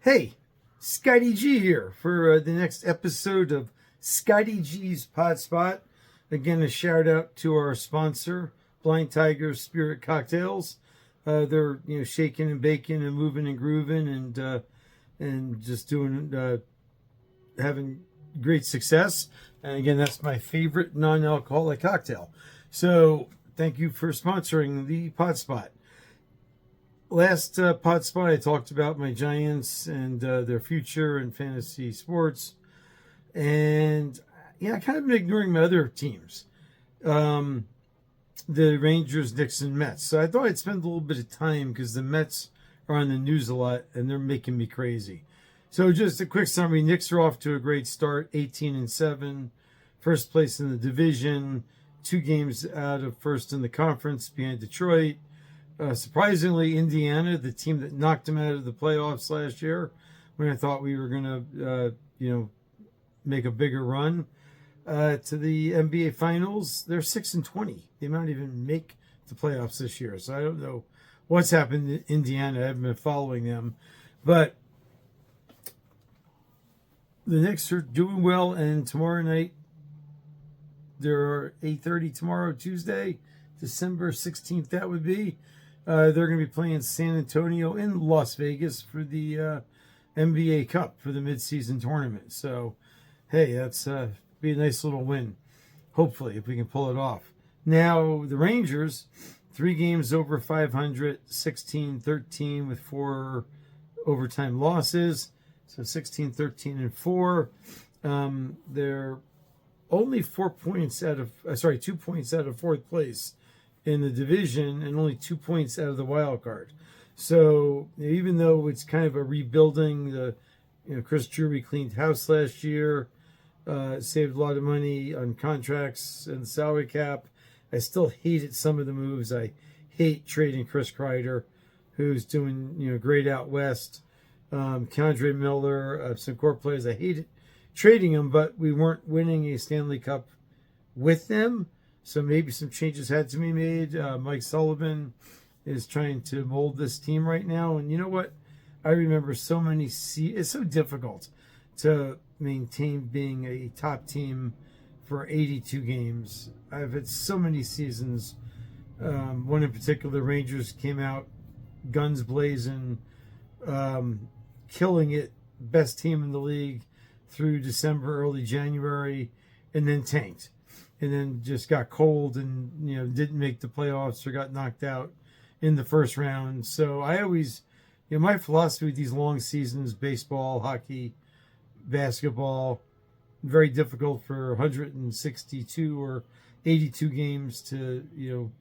Hey, Scotty G here for the next episode of Scotty G's Pod Spot. Again, a shout out to our sponsor, Blind Tiger Spirit Cocktails. They're shaking and baking and moving and grooving and just doing having great success. And again, that's my favorite non-alcoholic cocktail. So thank you for sponsoring the Pod Spot. Last pod spot, I talked about my Giants and their future in fantasy sports. And, I kind of been ignoring my other teams. The Rangers, Knicks, and Mets. So I thought I'd spend a little bit of time because the Mets are on the news a lot and they're making me crazy. So just a quick summary. Knicks are off to a great start, 18-7. First place in the division. 2 games out of first in the conference behind Detroit. Surprisingly, Indiana, the team that knocked them out of the playoffs last year, when I thought we were going to, make a bigger run to the NBA Finals, they're 6-20. They might even make the playoffs this year. So I don't know what's happened in Indiana. I haven't been following them, but the Knicks are doing well. And tomorrow night, there are 8:30 tomorrow, Tuesday, December 16th. That would be. They're going to be playing San Antonio in Las Vegas for the NBA Cup for the midseason tournament. So, hey, that's be a nice little win, hopefully, if we can pull it off. Now, the Rangers, 3 games over 500, 16-13 with 4 overtime losses. So 16-13-4. They're only 2 points out of 4th place in the division and only 2 points out of the wild card. So even though it's kind of a rebuilding, Chris Drury cleaned house last year, saved a lot of money on contracts and salary cap. I still hated some of the moves. I hate trading Chris Kreider, who's doing great out west. K'Andre Miller, some core players. I hated trading them, but we weren't winning a Stanley Cup with them. So maybe some changes had to be made. Mike Sullivan is trying to mold this team right now. And you know what? I remember so many it's so difficult to maintain being a top team for 82 games. I've had so many seasons. One in particular, the Rangers came out guns blazing, killing it, best team in the league through December, early January, and then tanked. And then just got cold and, didn't make the playoffs or got knocked out in the first round. So I always, my philosophy with these long seasons, baseball, hockey, basketball, very difficult for 162 or 82 games to,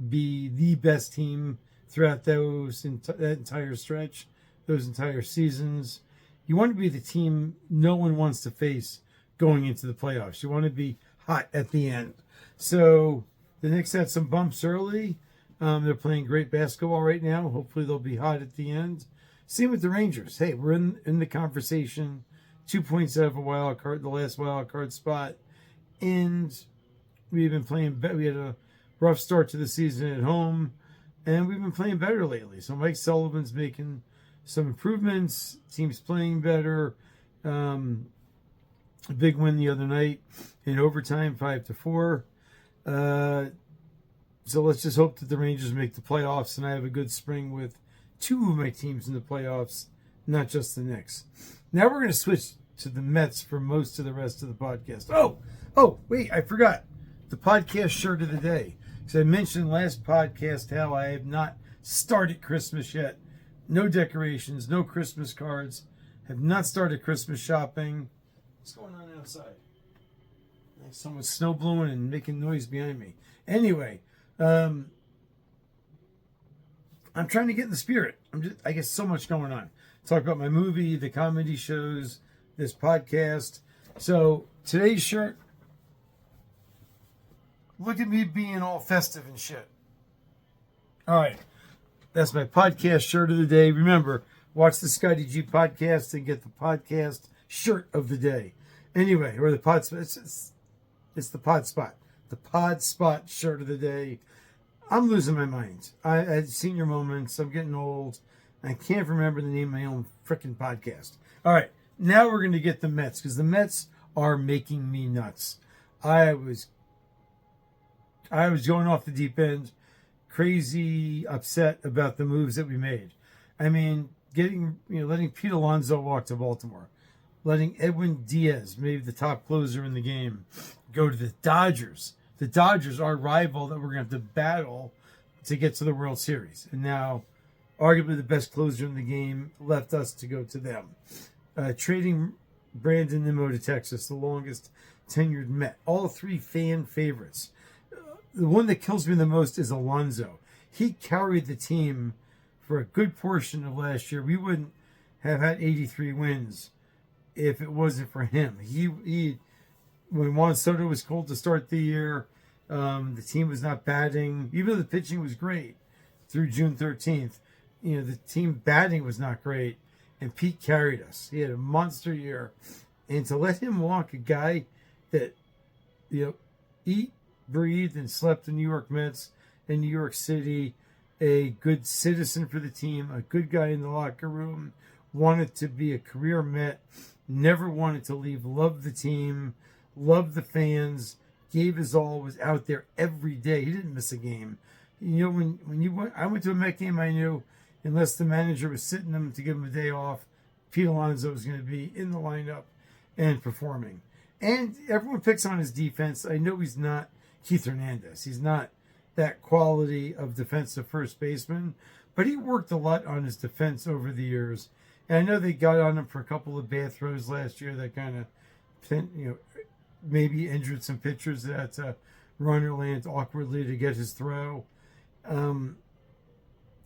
be the best team throughout that entire stretch, those entire seasons. You want to be the team no one wants to face going into the playoffs. You want to be hot at the end. So the Knicks had some bumps early. They're playing great basketball right now. Hopefully they'll be hot at the end. Same with the Rangers. Hey, we're in the conversation. 2 points out of a wild card, the last wild card spot. And we've been playing better. We had a rough start to the season at home. And we've been playing better lately. So Mike Sullivan's making some improvements. Team's playing better. A big win the other night in overtime, 5-4. So let's just hope that the Rangers make the playoffs and I have a good spring with 2 of my teams in the playoffs, not just the Knicks. Now we're going to switch to the Mets for most of the rest of the podcast. Oh, wait, I forgot. The podcast shirt of the day. So I mentioned last podcast how I have not started Christmas yet. No decorations, no Christmas cards. Have not started Christmas shopping. What's going on outside? Someone's snow blowing and making noise behind me. Anyway, I'm trying to get in the spirit. I guess so much going on. Talk about my movie, the comedy shows, this podcast. So today's shirt, look at me being all festive and shit. All right. That's my podcast shirt of the day. Remember, watch the Scotty G podcast and get the podcast shirt of the day. Anyway, or the pod spot. It's the pod spot. The pod spot shirt of the day. I'm losing my mind. I had senior moments. I'm getting old. I can't remember the name of my own freaking podcast. All right, now we're going to get the Mets, because the Mets are making me nuts. I was going off the deep end, crazy upset about the moves that we made. I mean, letting Pete Alonso walk to Baltimore, letting Edwin Diaz, maybe the top closer in the game, go to the Dodgers. The Dodgers, our rival that we're going to have to battle to get to the World Series. And now, arguably the best closer in the game, left us to go to them. Trading Brandon Nimmo to Texas, the longest tenured Met. All three fan favorites. The one that kills me the most is Alonso. He carried the team for a good portion of last year. We wouldn't have had 83 wins if it wasn't for him. He when Juan Soto was cold to start the year, the team was not batting. Even though the pitching was great through June 13th, the team batting was not great, and Pete carried us. He had a monster year. And to let him walk, a guy that, eat, breathed, and slept in New York Mets in New York City, a good citizen for the team, a good guy in the locker room, wanted to be a career Met, never wanted to leave, loved the team, loved the fans, gave his all, was out there every day. He didn't miss a game. I went to a Met game, I knew unless the manager was sitting him to give him a day off, Pete Alonso was going to be in the lineup and performing. And everyone picks on his defense. I know he's not Keith Hernandez. He's not that quality of defensive first baseman, but he worked a lot on his defense over the years. And I know they got on him for a couple of bad throws last year that kind of, maybe injured some pitchers that had to run or land awkwardly to get his throw.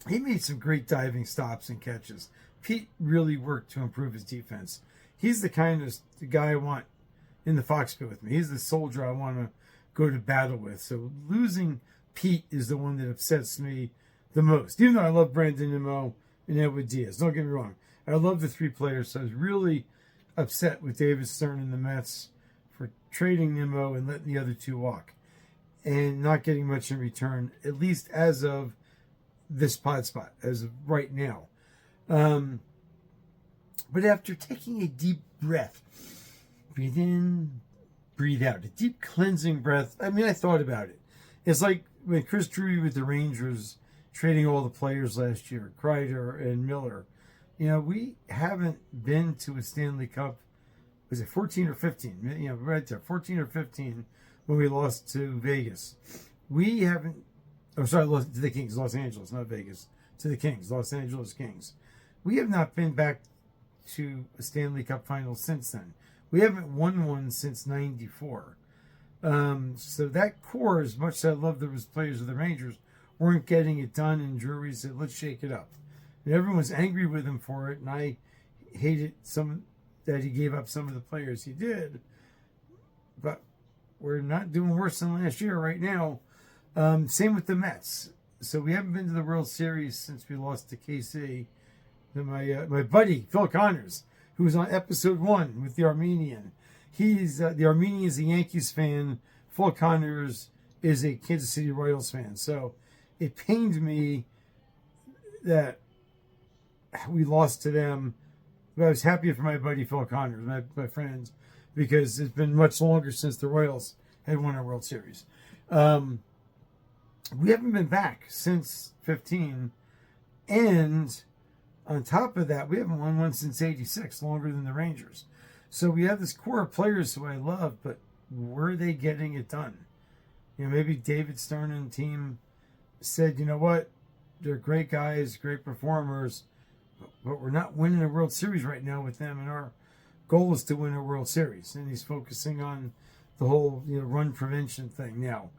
He made some great diving stops and catches. Pete really worked to improve his defense. He's the kind of the guy I want in the Fox pit with me. He's the soldier I want to go to battle with. So losing Pete is the one that upsets me the most. Even though I love Brandon Nimmo and Edwin Diaz. Don't get me wrong. I love the three players. So I was really upset with David Stern and the Mets for trading Nimmo and letting the other two walk and not getting much in return, at least as of this pod spot, as of right now. But after taking a deep breath, breathe in, breathe out, a deep cleansing breath. I mean, I thought about it. It's like when Chris Drury with the Rangers trading all the players last year, Kreider and Miller. We haven't been to a Stanley Cup. Was it 14 or 15? Right there, 14 or 15 when we lost to Vegas. We haven't. Lost to the Kings, Los Angeles, not Vegas. To the Kings, Los Angeles Kings. We have not been back to a Stanley Cup final since then. We haven't won one since '94. So that core, as much as I love those players of the Rangers, weren't getting it done, and Drury said, let's shake it up. And everyone was angry with him for it, and I hated that he gave up some of the players he did. But we're not doing worse than last year right now. Same with the Mets. So we haven't been to the World Series since we lost to KC. And my buddy, Phil Connors, who was on episode 1 with the Armenian. The Armenian is a Yankees fan. Phil Connors is a Kansas City Royals fan. So it pained me that we lost to them. But I was happy for my buddy Phil Connors, my friend, because it's been much longer since the Royals had won a World Series. We haven't been back since 15. And on top of that, we haven't won one since 86, longer than the Rangers. So we have this core of players who I love, but were they getting it done? Maybe David Stern and team said, you know what? They're great guys, great performers, but we're not winning a World Series right now with them, and our goal is to win a World Series. And he's focusing on the whole run prevention thing now.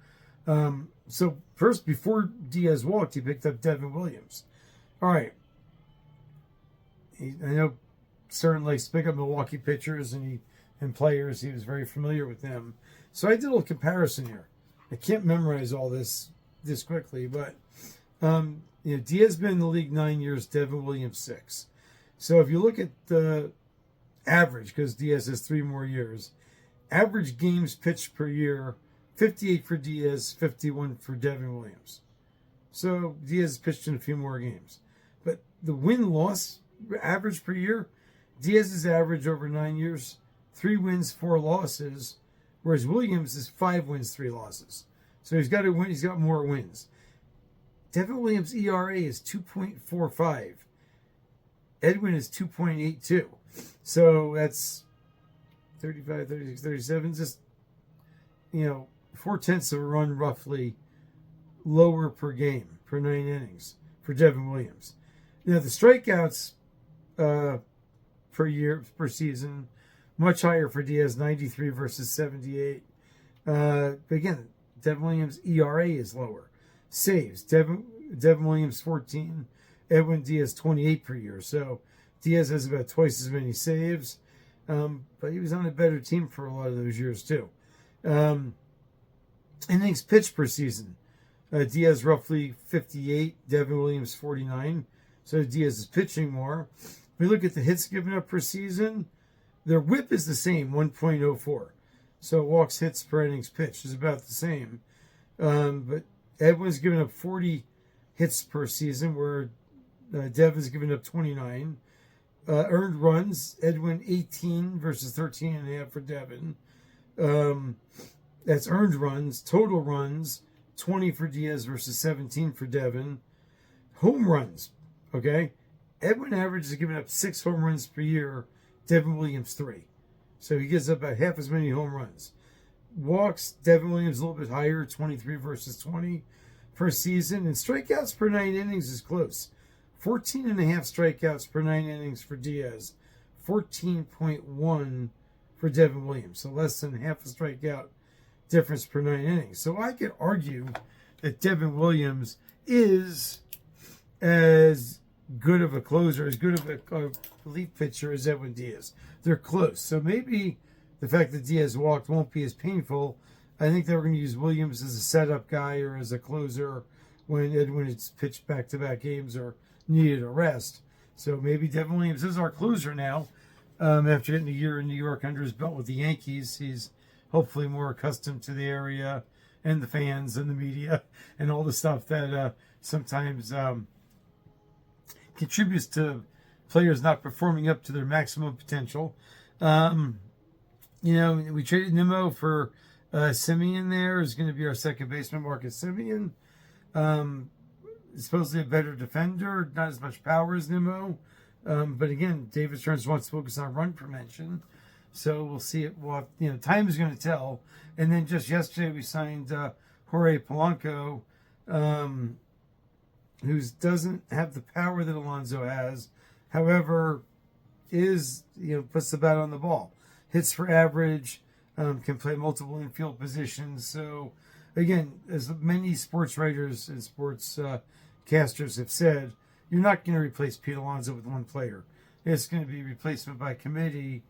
So first, before Diaz walked, he picked up Devin Williams. All right. I know Stern likes to pick up Milwaukee pitchers and players. He was very familiar with them. So I did a little comparison here. I can't memorize all this quickly, but Diaz been in the league 9 years, Devin Williams 6. So if you look at the average, because Diaz has 3 more years, average games pitched per year, 58 for Diaz, 51 for Devin Williams. So Diaz pitched in a few more games. But the win-loss average per year, Diaz's average over 9 years, 3 wins, 4 losses, whereas Williams is 5 wins, 3 losses. So he's got to win. He's got more wins. Devin Williams' ERA is 2.45. Edwin is 2.82. So that's 35, 36, 37. Just, 4/10 of a run roughly lower per game per 9 innings for Devin Williams. Now the strikeouts per season, much higher for Diaz, 93 versus 78. But again, Devin Williams' ERA is lower. Saves, Devin Williams 14, Edwin Diaz 28 per year. So Diaz has about twice as many saves, but he was on a better team for a lot of those years too. Innings pitched per season, Diaz roughly 58, Devin Williams 49. So Diaz is pitching more. If we look at the hits given up per season, their whip is the same, 1.04. So walks, hits per innings pitched is about the same. But Edwin's given up 40 hits per season, where Devin's given up 29. Earned runs, Edwin 18 versus 13.5 for Devin. That's earned runs. Total runs, 20 for Diaz versus 17 for Devin. Home runs, okay? Edwin averages giving up 6 home runs per year. Devin Williams 3. So he gives up about half as many home runs. Walks, Devin Williams a little bit higher, 23 versus 20 per season. And strikeouts per 9 innings is close. 14.5 strikeouts per 9 innings for Diaz. 14.1 for Devin Williams. So less than half a strikeout difference per 9 innings. So I could argue that Devin Williams is as good of a closer, as good of a relief pitcher as Edwin Diaz. They're close. So maybe the fact that Diaz walked won't be as painful. I think they were going to use Williams as a setup guy or as a closer when Edwin had pitched back-to-back games or needed a rest. So maybe Devin Williams is our closer now. After getting a year in New York under his belt with the Yankees, he's hopefully more accustomed to the area and the fans and the media and all the stuff that sometimes contributes to players not performing up to their maximum potential. We traded Nimmo for Simeon. There is going to be our second baseman, Marcus Simeon. Supposedly a better defender, not as much power as Nimmo. But again, David Stearns wants to focus on run prevention. So we'll see it. Well, time is going to tell. And then just yesterday we signed Jorge Polanco, who doesn't have the power that Alonso has. However, puts the bat on the ball. Hits for average, can play multiple infield positions. So again, as many sports writers and sports casters have said, you're not going to replace Pete Alonso with one player. It's going to be replacement by committee.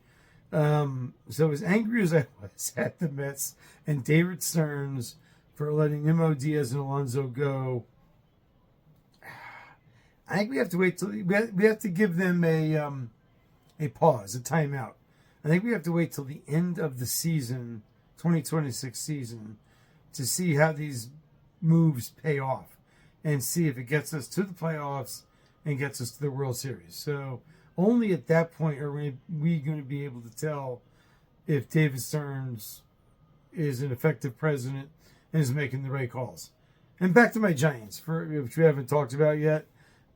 So as angry as I was at the Mets and David Stearns for letting Nimmo, Diaz, and Alonso go, I think we have to wait till we have to give them a pause, a timeout. I think we have to wait till the end of the season, 2026 season, to see how these moves pay off and see if it gets us to the playoffs and gets us to the World Series. So only at that point are we going to be able to tell if David Stearns is an effective president and is making the right calls. And back to my Giants, which we haven't talked about yet.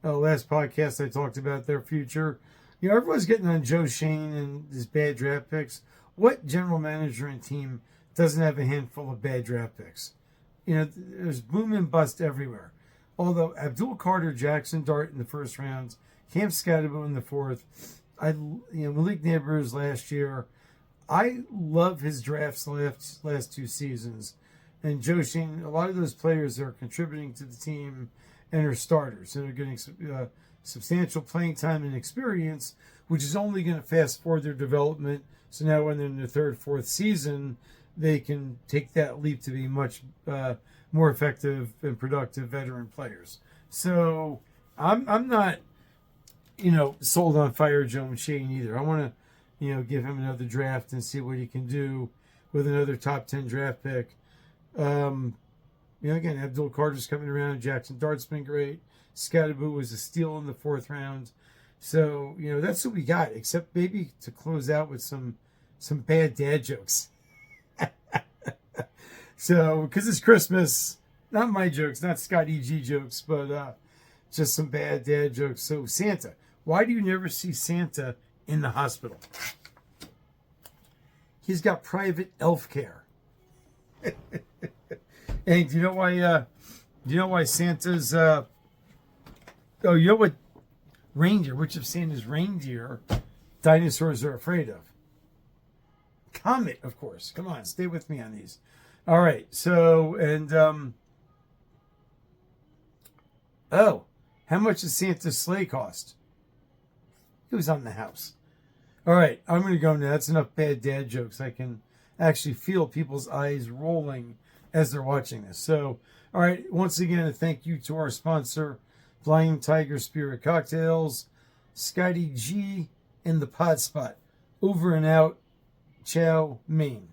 Last podcast I talked about their future. Everyone's getting on Joe Shane and his bad draft picks. What general manager and team doesn't have a handful of bad draft picks? There's boom and bust everywhere. Although Abdul Carter, Jackson Dart in the first round, Cam Scatterbo in the fourth, Malik Neighbors last year. I love his drafts last 2 seasons. And Joe Shane, a lot of those players are contributing to the team and are starters and are getting substantial playing time and experience, which is only going to fast forward their development. So now when they're in their 3rd, 4th season, they can take that leap to be much more effective and productive veteran players. So I'm not, sold on fire Joe Shane either. I want to, give him another draft and see what he can do with another top 10 draft pick. Again, Abdul Carter's coming around. Jackson Dart's been great. Scotti was a steal in the 4th round. So, that's what we got, except maybe to close out with some bad dad jokes. So, because it's Christmas, not my jokes, not Scott E.G. jokes, but just some bad dad jokes. So, Santa. Why do you never see Santa in the hospital? He's got private elf care. And do you know why? Do you know why Santa's? You know what reindeer? Which of Santa's reindeer dinosaurs are afraid of? Comet, of course. Come on, stay with me on these. All right. So how much does Santa's sleigh cost? It was on the house. All right, I'm going to go now. That's enough bad dad jokes. I can actually feel people's eyes rolling as they're watching this. So, all right, once again, a thank you to our sponsor, Flying Tiger Spirit Cocktails, Scotty G, and the Pot Spot. Over and out. Ciao, Maine.